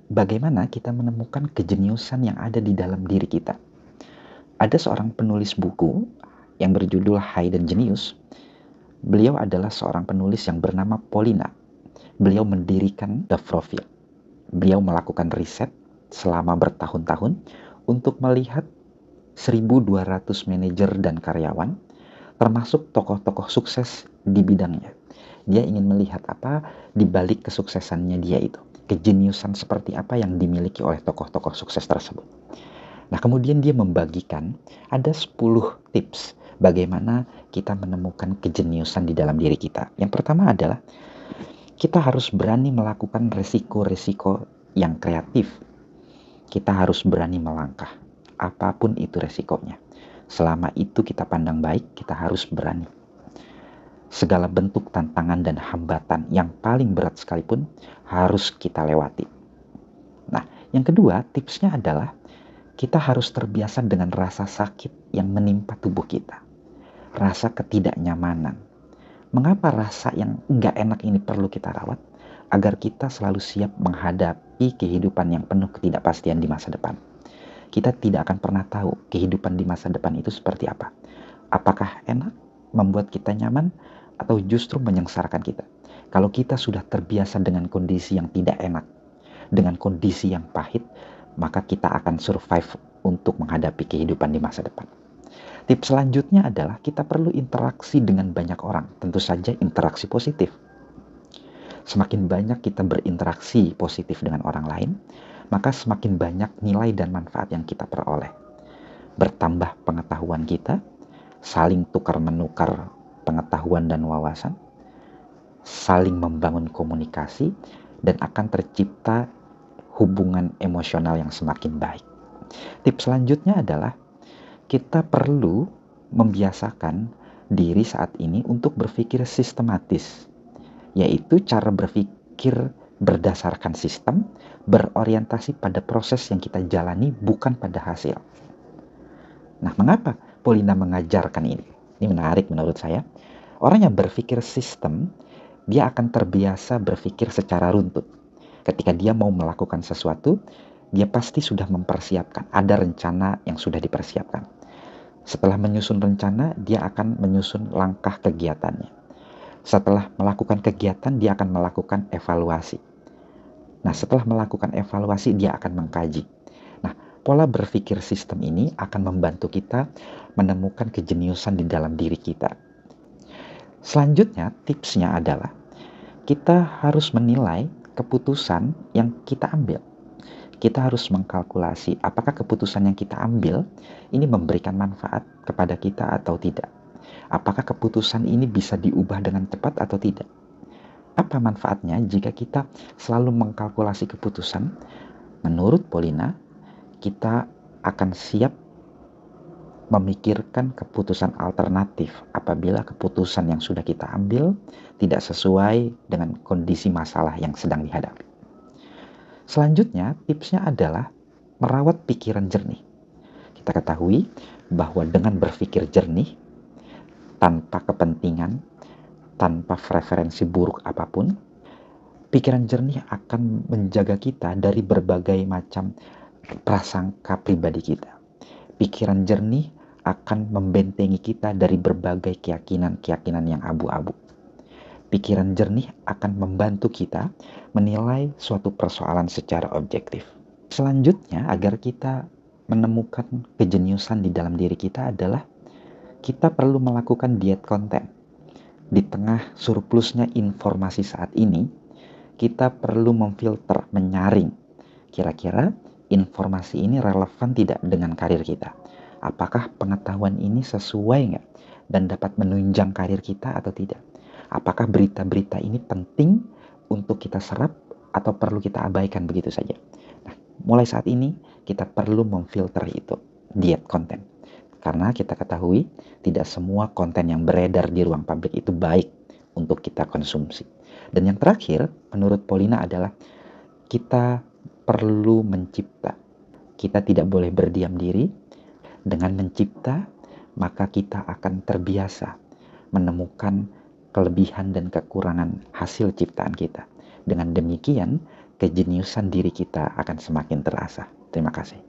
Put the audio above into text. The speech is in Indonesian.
bagaimana kita menemukan kejeniusan yang ada di dalam diri kita. Ada seorang penulis buku yang berjudul Hidden Genius. Beliau adalah seorang penulis yang bernama Polina. Beliau mendirikan The Profile. Beliau melakukan riset selama bertahun-tahun untuk melihat 1.200 manajer dan karyawan, termasuk tokoh-tokoh sukses di bidangnya. Dia ingin melihat apa di balik kesuksesannya dia itu. Kejeniusan seperti apa yang dimiliki oleh tokoh-tokoh sukses tersebut. Nah, kemudian dia membagikan ada 10 tips bagaimana kita menemukan kejeniusan di dalam diri kita. Yang pertama adalah kita harus berani melakukan resiko-resiko yang kreatif. Kita harus berani melangkah, apapun itu resikonya. Selama itu kita pandang baik, kita harus berani. Segala bentuk tantangan dan hambatan yang paling berat sekalipun harus kita lewati. Nah, yang kedua tipsnya adalah kita harus terbiasa dengan rasa sakit yang menimpa tubuh kita. Rasa ketidaknyamanan. Mengapa rasa yang nggak enak ini perlu kita rawat? Agar kita selalu siap menghadapi kehidupan yang penuh ketidakpastian di masa depan. Kita tidak akan pernah tahu kehidupan di masa depan itu seperti apa. Apakah enak, membuat kita nyaman, atau justru menyengsarakan kita. Kalau kita sudah terbiasa dengan kondisi yang tidak enak, dengan kondisi yang pahit, maka kita akan survive untuk menghadapi kehidupan di masa depan. Tips selanjutnya adalah kita perlu interaksi dengan banyak orang, tentu saja interaksi positif. Semakin banyak kita berinteraksi positif dengan orang lain, maka semakin banyak nilai dan manfaat yang kita peroleh. Bertambah pengetahuan kita, saling tukar-menukar pengetahuan dan wawasan, saling membangun komunikasi, dan akan tercipta hubungan emosional yang semakin baik. Tips selanjutnya adalah kita perlu membiasakan diri saat ini untuk berpikir sistematis, yaitu cara berpikir berdasarkan sistem, berorientasi pada proses yang kita jalani, bukan pada hasil. Nah, mengapa Polina mengajarkan ini? Ini menarik menurut saya. Orang yang berpikir sistem, dia akan terbiasa berpikir secara runtut. Ketika dia mau melakukan sesuatu, dia pasti sudah mempersiapkan. Ada rencana yang sudah dipersiapkan. Setelah menyusun rencana, dia akan menyusun langkah kegiatannya. Setelah melakukan kegiatan, dia akan melakukan evaluasi. Nah, setelah melakukan evaluasi, dia akan mengkaji. Nah, pola berpikir sistem ini akan membantu kita menemukan kejeniusan di dalam diri kita. Selanjutnya, tipsnya adalah kita harus menilai keputusan yang kita ambil. Kita harus mengkalkulasi apakah keputusan yang kita ambil ini memberikan manfaat kepada kita atau tidak. Apakah keputusan ini bisa diubah dengan cepat atau tidak. Apa manfaatnya jika kita selalu mengkalkulasi keputusan? Menurut Polina, kita akan siap memikirkan keputusan alternatif apabila keputusan yang sudah kita ambil tidak sesuai dengan kondisi masalah yang sedang dihadapi. Selanjutnya, tipsnya adalah merawat pikiran jernih. Kita ketahui bahwa dengan berpikir jernih, tanpa kepentingan, tanpa preferensi buruk apapun, pikiran jernih akan menjaga kita dari berbagai macam prasangka pribadi kita. Pikiran jernih akan membentengi kita dari berbagai keyakinan-keyakinan yang abu-abu. Pikiran jernih akan membantu kita menilai suatu persoalan secara objektif. Selanjutnya, agar kita menemukan kejeniusan di dalam diri kita adalah kita perlu melakukan diet konten. Di tengah surplusnya informasi saat ini, kita perlu memfilter, menyaring. Kira-kira informasi ini relevan tidak dengan karir kita? Apakah pengetahuan ini sesuai nggak dan dapat menunjang karir kita atau tidak? Apakah berita-berita ini penting untuk kita serap atau perlu kita abaikan begitu saja? Nah, mulai saat ini kita perlu memfilter itu, diet konten. Karena kita ketahui tidak semua konten yang beredar di ruang publik itu baik untuk kita konsumsi. Dan yang terakhir, menurut Polina adalah kita perlu mencipta. Kita tidak boleh berdiam diri. Dengan mencipta, maka kita akan terbiasa menemukan kelebihan dan kekurangan hasil ciptaan kita. Dengan demikian, kejeniusan diri kita akan semakin terasa. Terima kasih.